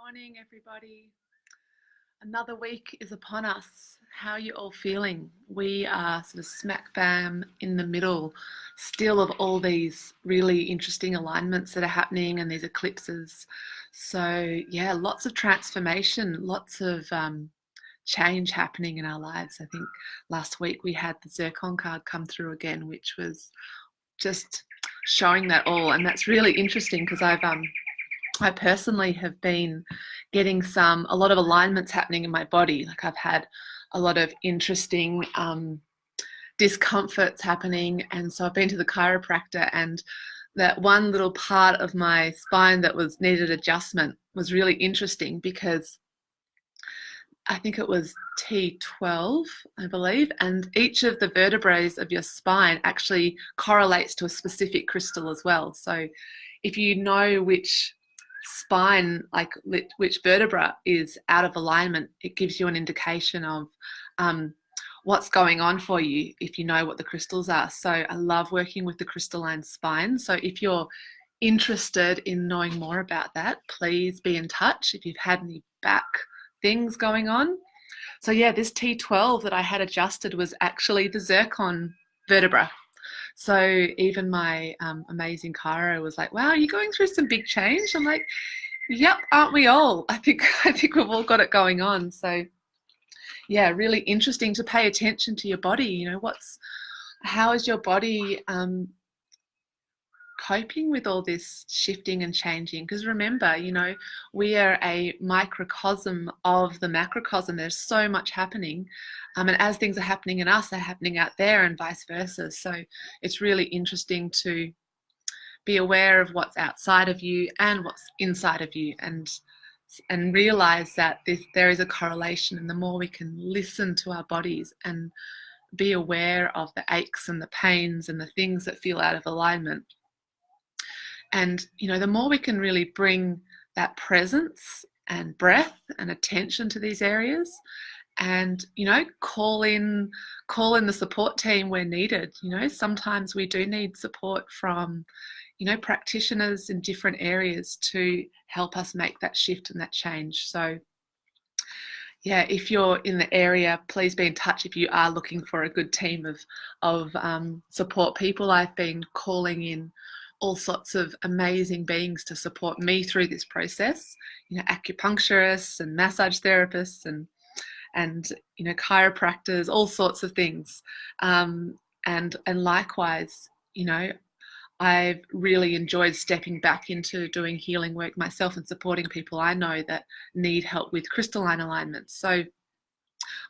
Morning, everybody. Another week is upon us. How are you all feeling? We are sort of smack bam in the middle still of all these really interesting alignments that are happening and these eclipses. So, yeah, lots of transformation, lots of change happening in our lives. I think last week we had the Zircon card come through again, which was just showing that all. And that's really interesting because I personally have been getting a lot of alignments happening in my body. Like I've had a lot of interesting discomforts happening. And so I've been to the chiropractor, and that one little part of my spine that was needed adjustment was really interesting because I think it was T12, I believe, and each of the vertebrae of your spine actually correlates to a specific crystal as well. So if you know which spine, like which vertebra is out of alignment, it gives you an indication of what's going on for you if you know what the crystals are. So I love working with the crystalline spine. So if you're interested in knowing more about that, please be in touch if you've had any back things going on. So yeah, this T12 that I had adjusted was actually the zircon vertebra. So even my amazing chiro was like, wow, you're going through some big change. I'm like, yep, aren't we all? I think we've all got it going on. So yeah, really interesting to pay attention to your body. You know, how is your body coping with all this shifting and changing? Because remember, you know, we are a microcosm of the macrocosm. There's so much happening, and as things are happening in us, they're happening out there, and vice versa. So it's really interesting to be aware of what's outside of you and what's inside of you, and realize that there is a correlation. And the more we can listen to our bodies and be aware of the aches and the pains and the things that feel out of alignment, and, you know, the more we can really bring that presence and breath and attention to these areas, and, you know, call in the support team where needed. You know, sometimes we do need support from, you know, practitioners in different areas to help us make that shift and that change. So yeah, if you're in the area, please be in touch if you are looking for a good team of support people. I've been calling in all sorts of amazing beings to support me through this process. You know, acupuncturists and massage therapists and you know, chiropractors, all sorts of things. And likewise, you know, I've really enjoyed stepping back into doing healing work myself and supporting people I know that need help with crystalline alignment. So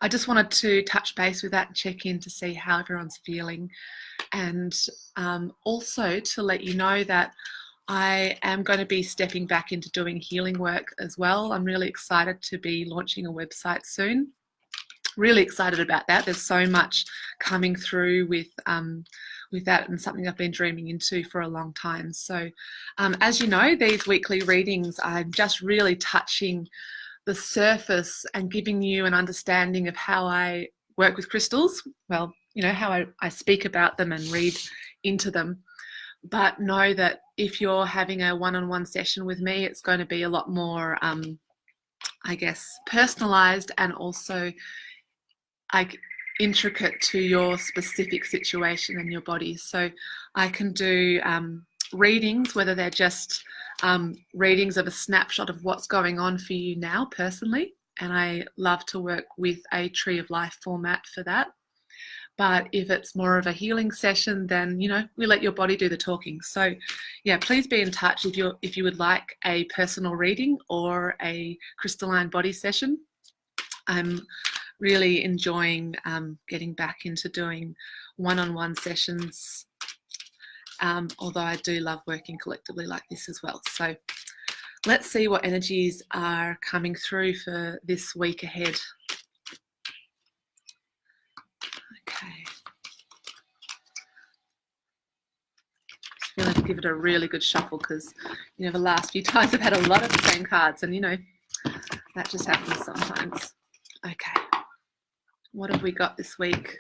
I just wanted to touch base with that and check in to see how everyone's feeling, and also to let you know that I am going to be stepping back into doing healing work as well. I'm really excited to be launching a website soon. Really excited about that. There's so much coming through with that, and something I've been dreaming into for a long time. So as you know, these weekly readings, I'm just really touching the surface and giving you an understanding of how I work with crystals. Well, you know, how I speak about them and read into them. But know that if you're having a one-on-one session with me, it's going to be a lot more, I guess, personalized, and also intricate to your specific situation and your body. So I can do readings, whether they're just readings of a snapshot of what's going on for you now personally, and I love to work with a tree of life format for that. But if it's more of a healing session, then, you know, we let your body do the talking. So yeah, please be in touch if you would like a personal reading or a crystalline body session. I'm really enjoying getting back into doing one-on-one sessions, although I do love working collectively like this as well. So let's see what energies are coming through for this week ahead. Okay. Just going to give it a really good shuffle because, you know, the last few times I've had a lot of the same cards, and, you know, that just happens sometimes. Okay. What have we got this week?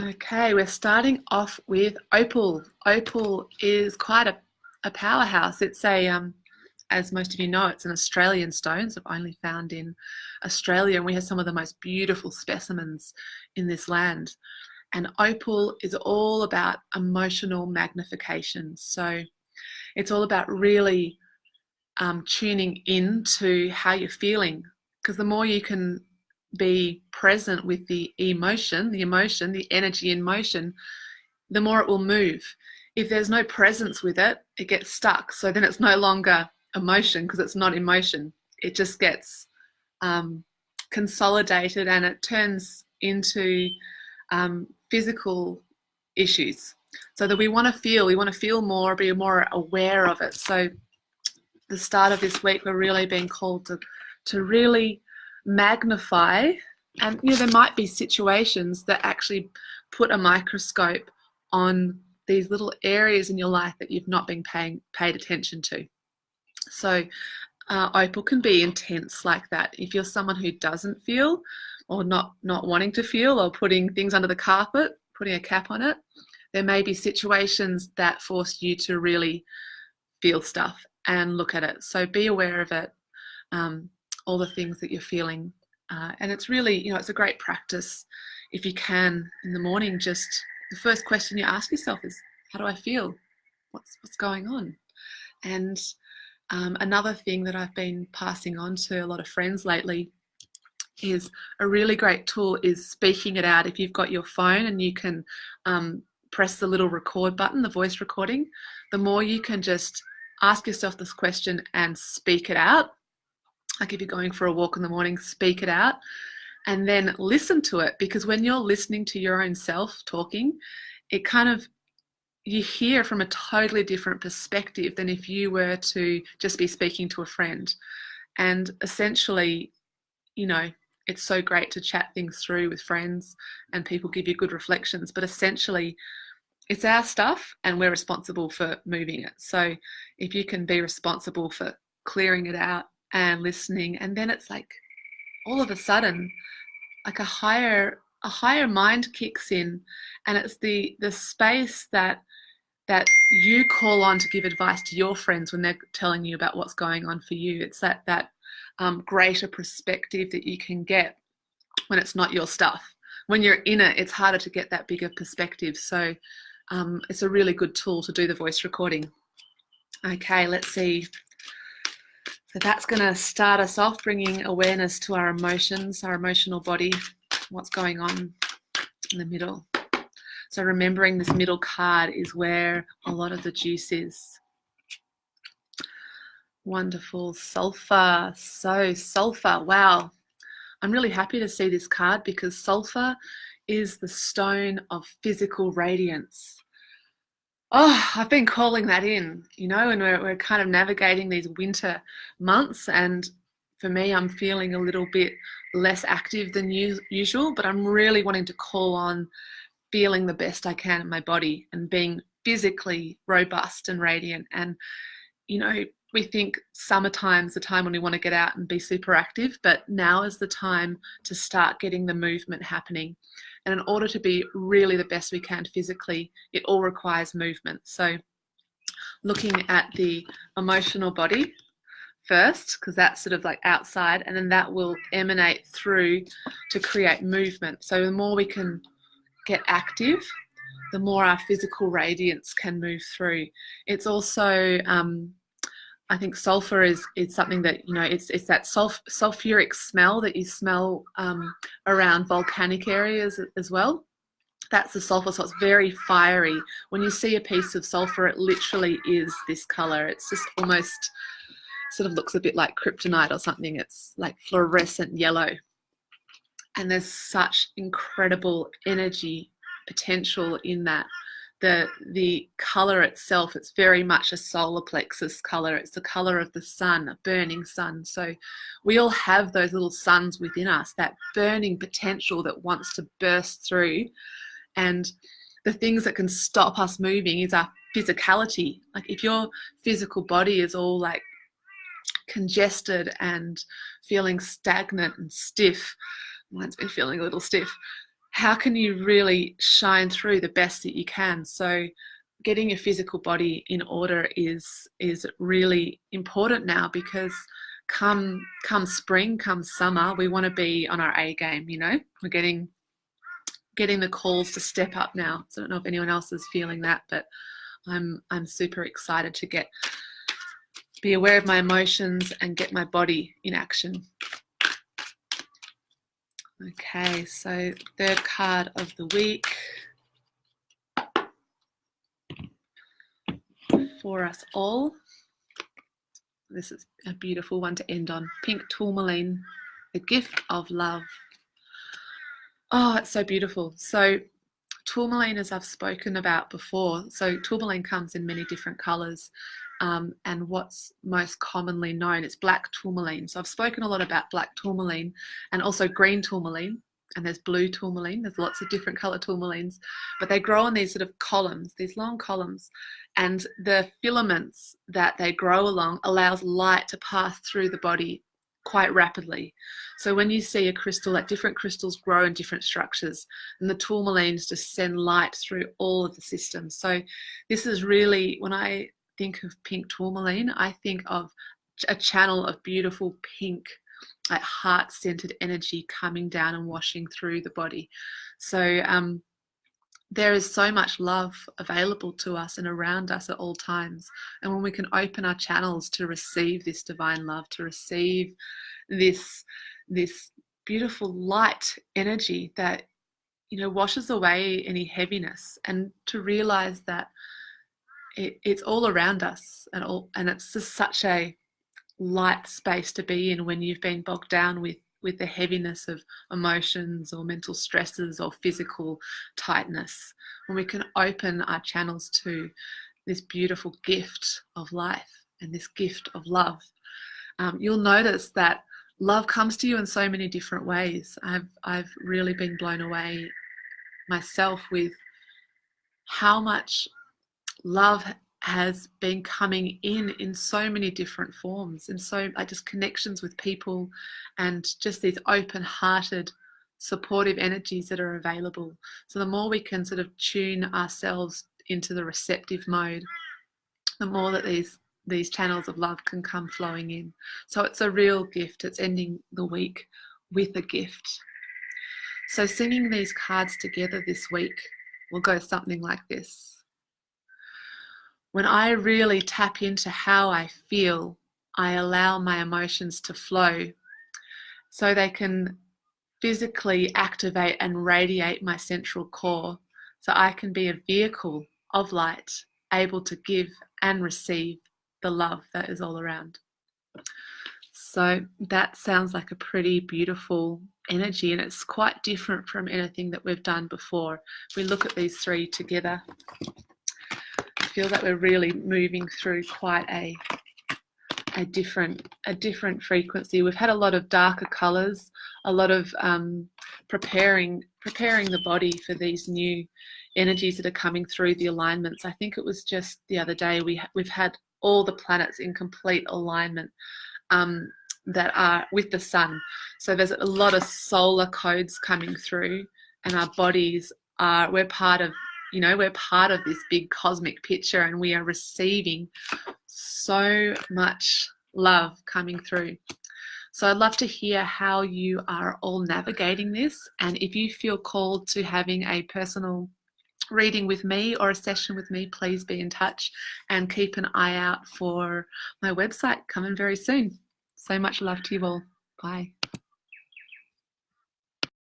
Okay, we're starting off with OPAL. OPAL is quite a powerhouse. It's a as most of you know, it's an Australian stone, so only found in Australia, and we have some of the most beautiful specimens in this land. And opal is all about emotional magnification. So it's all about really tuning into how you're feeling, because the more you can be present with the emotion, the energy in motion, the more it will move. If there's no presence with it, it gets stuck. So then it's no longer emotion because it's not emotion. It just gets consolidated and it turns into physical issues. So that we want to feel more, be more aware of it. So the start of this week, we're really being called to really magnify. And there might be situations that actually put a microscope on these little areas in your life that you've not been paid attention to. So opal can be intense like that. If you're someone who doesn't feel, or not wanting to feel, or putting things under the carpet, putting a cap on it, there may be situations that force you to really feel stuff and look at it. So be aware of it, all the things that you're feeling. And it's really, it's a great practice if you can in the morning. Just the first question you ask yourself is, how do I feel? What's going on? And another thing that I've been passing on to a lot of friends lately is a really great tool is speaking it out. If you've got your phone and you can press the little record button, the voice recording, the more you can just ask yourself this question and speak it out. Like if you're going for a walk in the morning, speak it out and then listen to it, because when you're listening to your own self talking, it kind of, you hear from a totally different perspective than if you were to just be speaking to a friend. And essentially, it's so great to chat things through with friends and people give you good reflections, but essentially it's our stuff and we're responsible for moving it. So if you can be responsible for clearing it out and listening, and then it's like all of a sudden like a higher mind kicks in, and it's the space that you call on to give advice to your friends when they're telling you about what's going on for you. It's that greater perspective that you can get when it's not your stuff. When you're in it, it's harder to get that bigger perspective. So it's a really good tool to do the voice recording. Okay, let's see. So that's going to start us off, bringing awareness to our emotions, our emotional body, what's going on in the middle. So remembering this middle card is where a lot of the juice is. Wonderful. Sulphur. So sulphur. Wow. I'm really happy to see this card because sulphur is the stone of physical radiance. Oh, I've been calling that in, and we're kind of navigating these winter months. And for me, I'm feeling a little bit less active than usual, but I'm really wanting to call on feeling the best I can in my body and being physically robust and radiant. And, we think summertime's the time when we want to get out and be super active, but now is the time to start getting the movement happening. And in order to be really the best we can physically, it all requires movement. So looking at the emotional body first, because that's sort of like outside, and then that will emanate through to create movement. So the more we can get active, the more our physical radiance can move through. It's also, I think sulfur is something that, it's that sulfuric smell that you smell around volcanic areas as well. That's the sulfur, so it's very fiery. When you see a piece of sulfur, it literally is this color. It's just almost sort of looks a bit like kryptonite or something. It's like fluorescent yellow. And there's such incredible energy potential in that. The color itself, it's very much a solar plexus color. It's the color of the sun, a burning sun. So we all have those little suns within us, that burning potential that wants to burst through. And the things that can stop us moving is our physicality. Like if your physical body is all like congested and feeling stagnant and stiff, mine's been feeling a little stiff, how can you really shine through the best that you can? So getting your physical body in order is really important now, because come spring, come summer, we want to be on our A game. You know, we're getting the calls to step up now. So I don't know if anyone else is feeling that, but I'm super excited to be aware of my emotions and get my body in action. Okay, so third card of the week for us all. This is a beautiful one to end on. Pink tourmaline, the gift of love. Oh, it's so beautiful. So tourmaline, as I've spoken about before, so tourmaline comes in many different colors. And what's most commonly known is black tourmaline. So I've spoken a lot about black tourmaline and also green tourmaline, and there's blue tourmaline. There's lots of different color tourmalines, but they grow on these sort of columns, these long columns, and the filaments that they grow along allows light to pass through the body quite rapidly. So when you see a crystal, like different crystals grow in different structures, and the tourmalines just send light through all of the systems. So this is really, when I think of pink tourmaline, I think of a channel of beautiful pink, like heart-centered energy coming down and washing through the body. So there is so much love available to us and around us at all times. And when we can open our channels to receive this divine love, to receive this beautiful light energy that, you know, washes away any heaviness, and to realize that it's all around us, and it's just such a light space to be in when you've been bogged down with the heaviness of emotions or mental stresses or physical tightness. When we can open our channels to this beautiful gift of life and this gift of love, you'll notice that love comes to you in so many different ways. I've really been blown away myself with how much love has been coming in so many different forms, and so like just connections with people, and just these open-hearted, supportive energies that are available. So the more we can sort of tune ourselves into the receptive mode, the more that these channels of love can come flowing in. So it's a real gift. It's ending the week with a gift. So singing these cards together this week will go something like this. When I really tap into how I feel, I allow my emotions to flow so they can physically activate and radiate my central core, so I can be a vehicle of light, able to give and receive the love that is all around. So that sounds like a pretty beautiful energy, and it's quite different from anything that we've done before. If we look at these three together, I feel that we're really moving through quite a different frequency. We've had a lot of darker colors, a lot of preparing the body for these new energies that are coming through the alignments. I think it was just the other day we've had all the planets in complete alignment that are with the sun. So there's a lot of solar codes coming through, and our bodies we're part of this big cosmic picture, and we are receiving so much love coming through. So I'd love to hear how you are all navigating this, and if you feel called to having a personal reading with me or a session with me, please be in touch, and keep an eye out for my website coming very soon. So much love to you all. Bye.